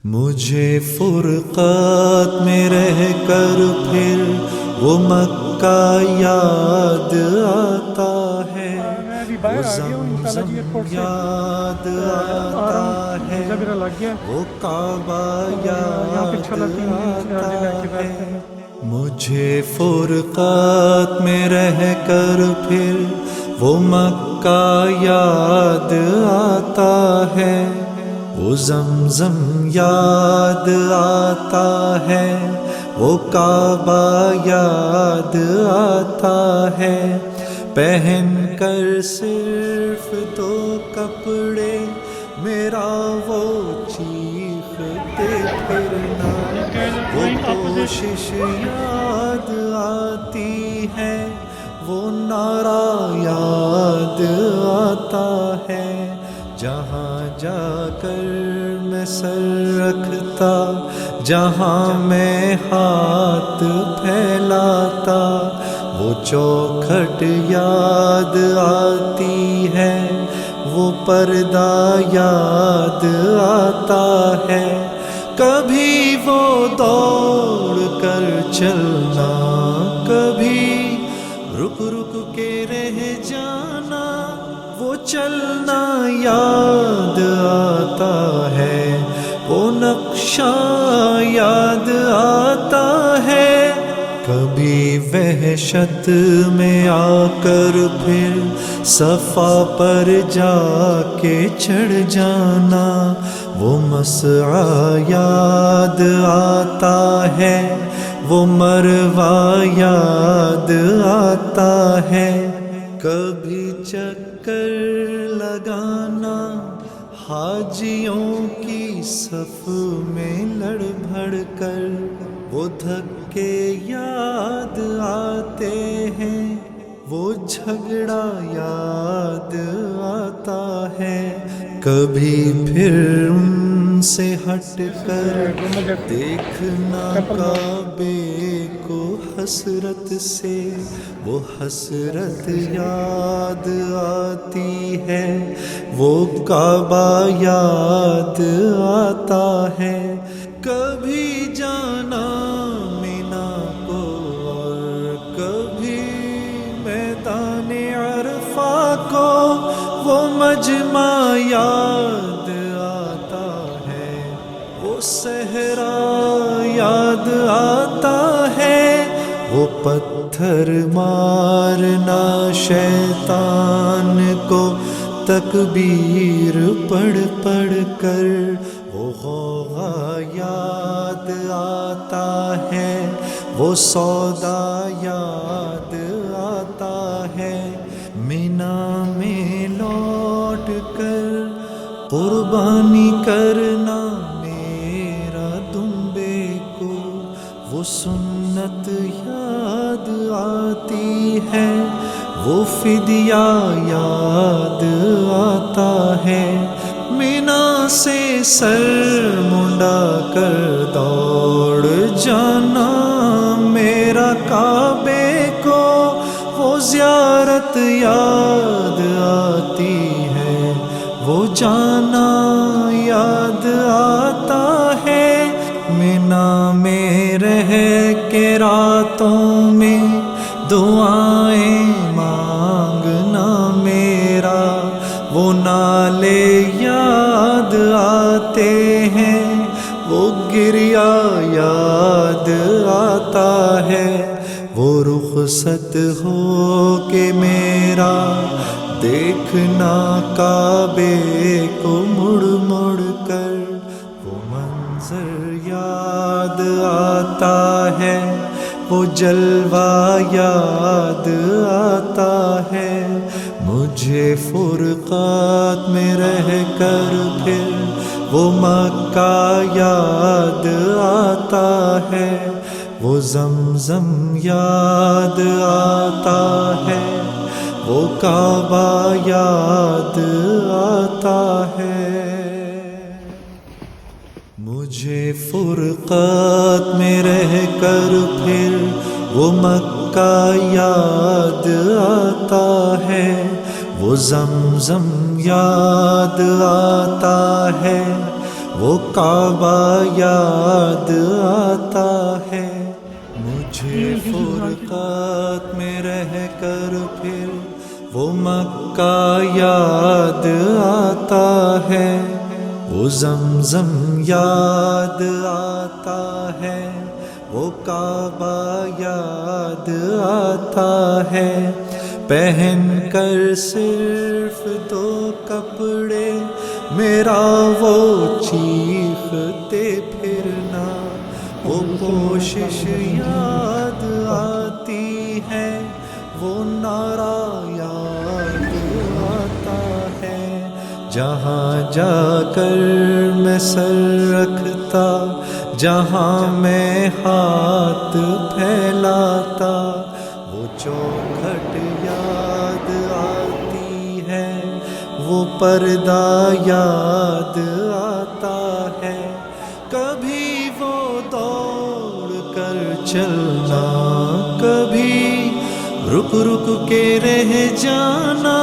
مجھے فرقات میں رہ کر پھر وہ مکہ یاد آتا ہے، وہ زمزم یاد آتا ہے، وہ کعبہ یاد آتا ہے۔ مجھے فرقات میں رہ کر پھر وہ مکہ یاد آتا ہے، وہ زمزم یاد آتا ہے، وہ کعبہ یاد آتا ہے۔ پہن کر صرف دو کپڑے میرا وہ چیختے پھرنا، وہ کوشش یاد آتی ہے، وہ نعرہ یاد آتا ہے۔ جہاں جا کر میں سر رکھتا، جہاں میں ہاتھ پھیلاتا، وہ چوکھٹ یاد آتی ہے، وہ پردہ یاد آتا ہے۔ کبھی وہ دوڑ کر چلنا، کبھی رک رک کے رہ جانا، وہ چلنا یاد آتا ہے، وہ نقشہ یاد آتا ہے۔ کبھی وحشت میں آ کر پھر صفا پر جا کے چڑھ جانا، وہ مسعی یاد آتا ہے، وہ مروہ یاد آتا ہے۔ کبھی چکر لگانا حاجیوں کی صف میں لڑ بھڑ کر، وہ دھکے یاد آتے ہیں، وہ جھگڑا یاد آتا ہے۔ کبھی پھر ان سے ہٹ کر دیکھنا کعبے کو حسرت سے، وہ حسرت یاد آتی ہے، وہ کعبہ یاد آتا ہے۔ کبھی جانا مینا کو اور کبھی میدان عرفہ کو، وہ مجمع یاد آتا ہے، وہ صحرا یاد آتا ہے، وہ پتھر مارنا شیطان کو تکبیر پڑھ پڑھ کر، وہ غوغا یاد آتا ہے، وہ سودا یاد آتا ہے۔ مینا میں لوٹ کر قربانی کرنا میرا دمبے کو، وہ سنت یاد آتی ہے، وہ فدیہ یاد آتا ہے۔ مینا سے سر منڈا کر دوڑ جانا میرا کعبے کو، وہ زیارت یاد آتی ہے، وہ جانا یاد آتا ہے۔ مینا میں رہ کے راتوں میں دعائیں مانگنا میرا، وہ نالے یاد آتے ہیں، وہ گریہ یاد آتا ہے۔ وہ رخصت ہو کے میرا دیکھنا کعبے کو مڑ مڑ کر، وہ منظر یاد آتا ہے، وہ جلوہ یاد آتا ہے۔ مجھے فرقات میں رہ کر پھر وہ مکہ یاد آتا ہے، وہ زمزم یاد آتا ہے، وہ کعبہ یاد آتا ہے۔ مجھے فرقات میں رہ کر پھر وہ مکہ یاد آتا ہے، وہ زمزم یاد آتا ہے، وہ کعبہ یاد آتا ہے. مجھے فرقات میں رہ کر پھر وہ مکہ یاد آتا ہے. وہ زمزم یاد آتا ہے، وہ کعبہ یاد آتا ہے. پہن کر صرف 2 کپڑے میرا وہ چیختے پھرنا، وہ کوشش یاد آتی ہے، وہ نعرہ یاد آتا ہے. جہاں جا کر میں سر رکھتا، جہاں میں ہاتھ پھیلاتا، وہ چوکھٹ یاد آتی ہے، وہ پردہ یاد آتا ہے. کبھی وہ دوڑ کر چلنا، کبھی رک رک کے رہ جانا،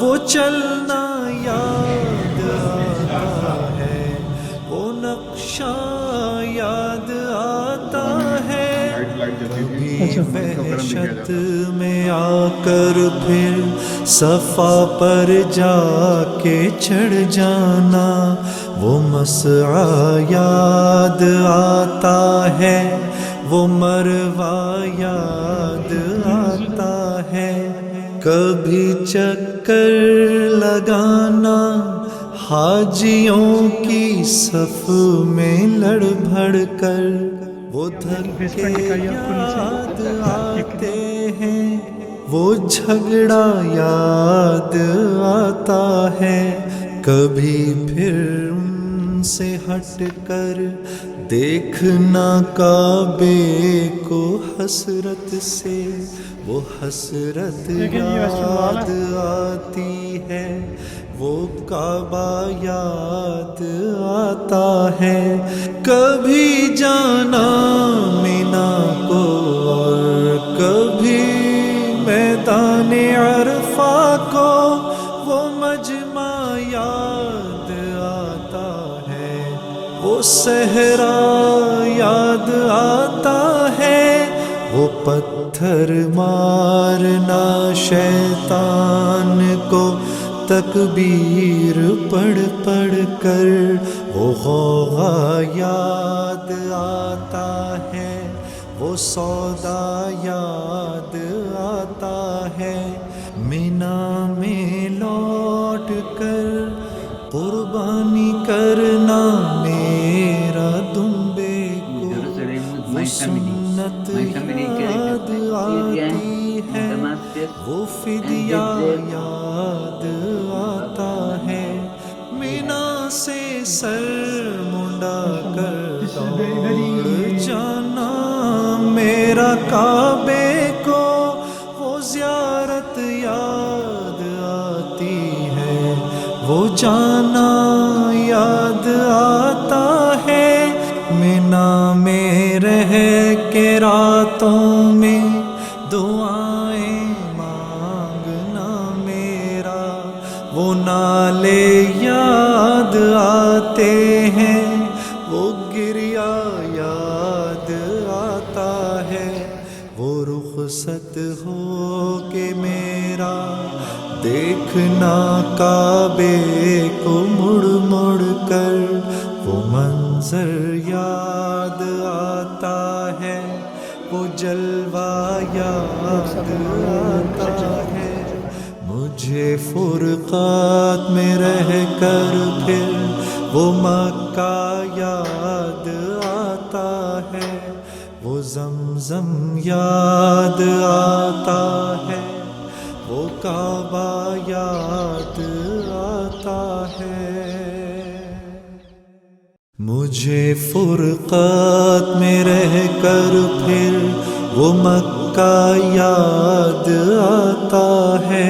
وہ چلنا یاد آتا ہے، وہ نقشہ یاد آتا ہے. کبھی وحشت میں آ کر پھر صفا پر جا کے چڑھ جانا، وہ مسعی یاد آتا ہے، وہ مروہ یاد آتا ہے. کبھی چکر لگانا حاجیوں کی صف میں لڑ بھڑ کر، وہ دھکے یاد آتے ہیں، وہ جھگڑا یاد آتا ہے. کبھی پھر ان سے ہٹ کر دیکھنا کعبے کو حسرت سے، وہ حسرت یاد آتی ہے، وہ کعبہ یاد آتا ہے. کبھی جانا مینا کو اور کبھی میدان عرفہ کو، وہ مجمع یاد آتا ہے، وہ صحرا یاد آتا ہے، وہ پتھر مارنا شیطان کو تکبیر پڑھ پڑھ کر، وہ غوغا یاد آتا ہے، وہ سودا یاد آتا ہے. مینا میں لوٹ کر قربانی کرنا میرا دمبے کو، وہ سنت یاد آتی ہے، وہ فدیہ یاد آتا ہے. مینا سے سر منڈا کر دوڑ جانا میرا کعبے کو، وہ زیارت یاد آتی ہے، وہ جانا یاد آتا ہے. مینا میں رہ کے راتوں میں دعائیں مانگنا میرا، وہ نالے یاد آتے ہیں، وہ گریا یاد آتا ہے. وہ رخصت ہو کے میرا دیکھنا کعبے کو مڑ مڑ کر، وہ منظر یاد آتا ہے، وہ جلوہ یاد آتا ہے. مجھے فرقات میں رہ کر پھر وہ مکہ یاد آتا ہے، وہ زمزم یاد آتا ہے، وہ کعبہ یاد آتا ہے. مجھے فرقات میں رہ کر پھر وہ مکہ یاد آتا ہے،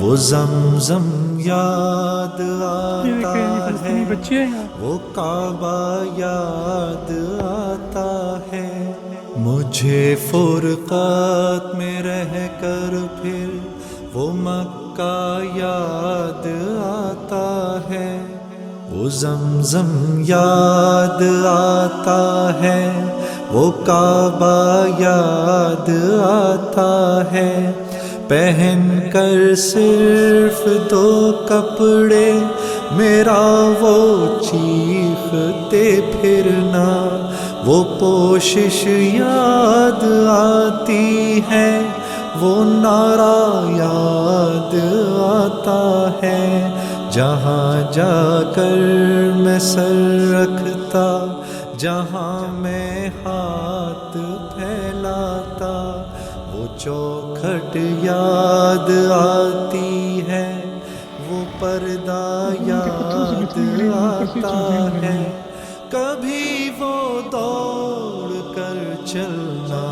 وہ زمزم یاد آتا ہے، وہ کعبہ یاد آتا ہے. مجھے فرقات میں رہ کر پھر وہ مکہ یاد آتا ہے، وہ وہ زمزم یاد آتا ہے، وہ کعبہ یاد آتا ہے، پہن کر صرف 2 کپڑے میرا وہ چیختے پھرنا، وہ پوشش یاد آتی ہے، وہ نعرہ یاد آتا ہے، جہاں جا کر میں سر رکھتا، جہاں میں ہاتھ پھیلاتا، وہ چوکھٹ یاد آتی ہے، وہ پردہ یاد آتا ہے، کبھی وہ دوڑ کر چلنا،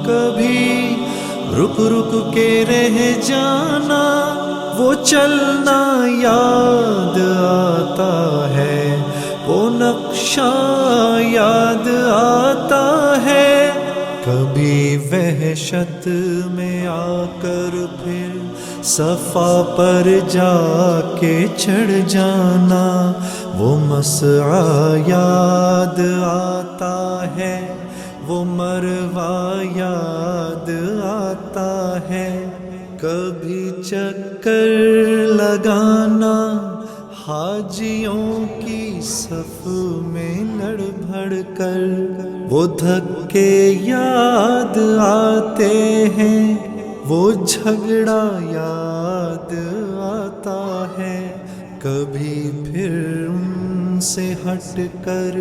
کبھی رک رک کے رہ جانا، وہ چلنا یاد آتا ہے، وہ نقشہ یاد آتا ہے، کبھی وحشت میں آ کر پھر صفا پر جا کے چڑھ جانا، وہ مسعی یاد آتا ہے، وہ مروہ یاد آتا ہے، کبھی چکر لگانا حاجیوں کی صف میں لڑ بھڑ کر، وہ دھکے یاد آتے ہیں، وہ جھگڑا یاد آتا ہے، کبھی پھر ان سے ہٹ کر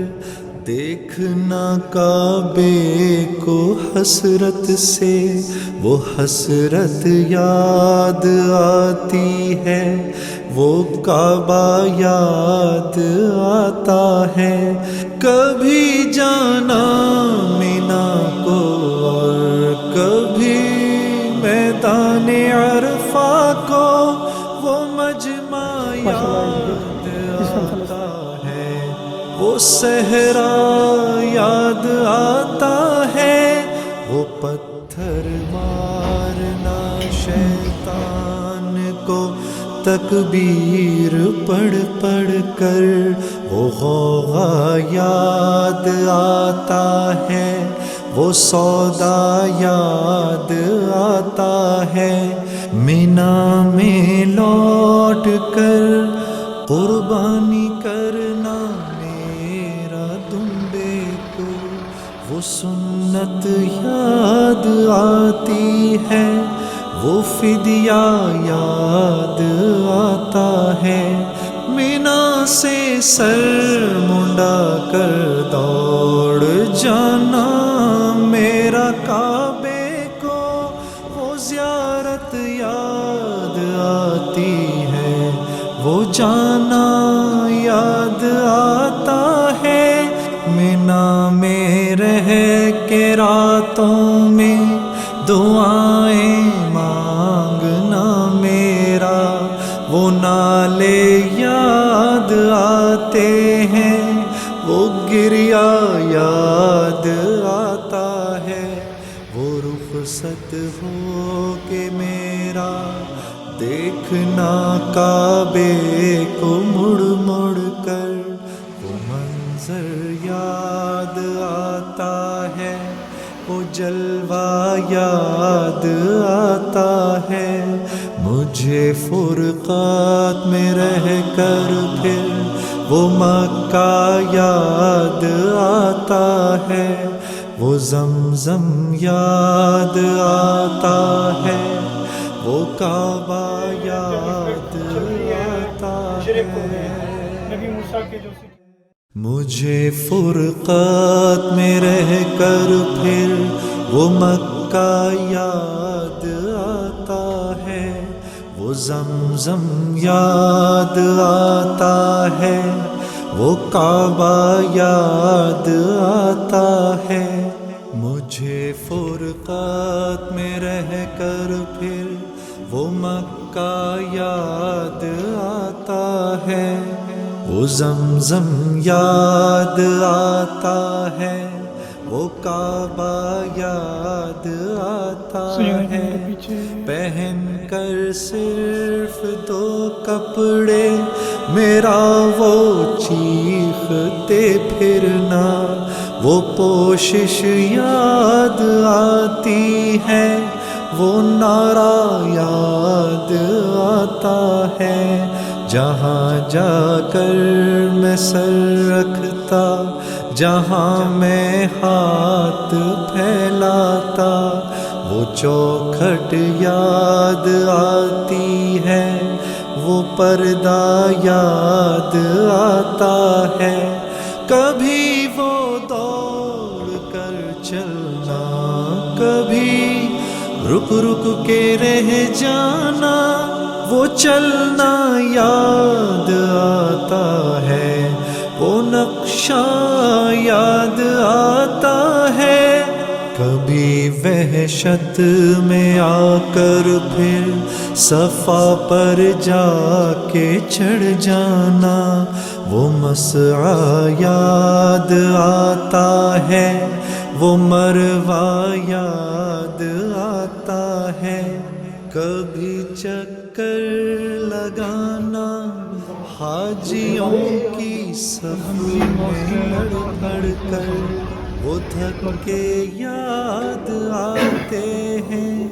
دیکھنا کعبے کو حسرت سے، وہ حسرت یاد آتی ہے، وہ کعبہ یاد آتا ہے، کبھی جانا مینا کو اور کبھی میدان عرفہ کو، وہ مجمع یاد آتا ہے، وہ صحرا یاد آتا ہے، وہ پتھر مارنا شیطان کو تکبیر پڑھ پڑھ کر، وہ غوغا یاد آتا ہے، وہ سودا یاد آتا ہے، مینا میں لوٹ کر قربانی کرنا میرا دمبے کو، وہ سنت یاد آتی ہے، وہ فدیہ یاد آتا ہے، مینا سے سر منڈا کر دوڑ جانا میرا کعبے کو، وہ زیارت یاد آتی ہے، وہ جانا یاد آتا ہے، مینا میں رہ کے راتوں میں دعائیں مانگنا میرا، وہ نالے یاد آتے ہیں، وہ گریا یاد آتا ہے، وہ رخصت ہو کے میرا دیکھنا کعبے کو مڑ مڑ کر، وہ منظر یاد آتا ہے، وہ جلوہ یاد آتا ہے، مجھے فرقات میں رہ کر پھر وہ مکہ یاد آتا ہے، وہ زمزم یاد آتا ہے، وہ کعبہ یاد آتا ہے، مجھے فرقات میں رہ کر پھر وہ مکہ یاد آتا ہے، وہ زمزم یاد آتا ہے، وہ کعبہ یاد آتا ہے، مجھے فرقات میں رہ کر پھر وہ مکہ یاد آتا ہے، وہ زمزم یاد آتا ہے، وہ کعبہ یاد آتا ہے، پہن کر صرف 2 کپڑے میرا وہ چیختے پھرنا، وہ پوشش یاد آتی ہے، وہ نعرہ یاد آتا ہے، جہاں جا کر میں سر رکھتا، جہاں میں ہاتھ پھیلاتا، وہ چوکھٹ یاد آتی ہے، وہ پردہ یاد آتا ہے، کبھی وہ دوڑ کر چلنا، کبھی رک رک کے رہ جانا، وہ چلنا یاد آتا ہے، وہ نقشہ یاد آتا ہے، کبھی وحشت میں آ کر پھر صفا پر جا کے چڑھ جانا، وہ مسعی یاد آتا ہے، وہ مروہ یاد آتا ہے، کبھی چکر لگانا حاجیوں کی صف میں لڑ پڑ کر، وہ دھکے یاد آتے ہیں،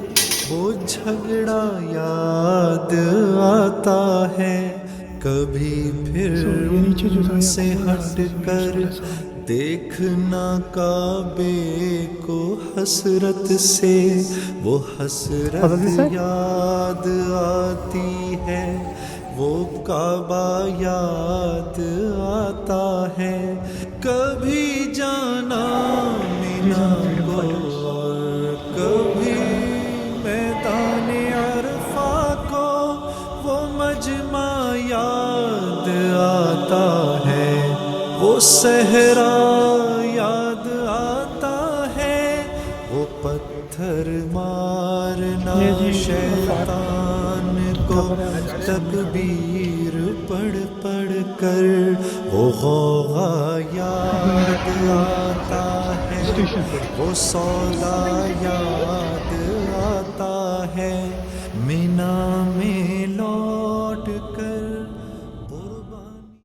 وہ جھگڑا یاد آتا ہے، کبھی پھر ان سے ہٹ کر دیکھنا کعبے کو حسرت سے، وہ حسرت یاد آتی ہے، وہ کعبہ یاد آتا ہے، کبھی جانا مینا کو اور کبھی میدان عرفہ کو، وہ مجمع یاد آتا ہے، وہ صحرا یاد آتا ہے، وہ پتھر مارنا شیطان کو تکبیر پڑھ پڑھ کر، وہ غوغا یاد آتا ہے، وہ سودا یاد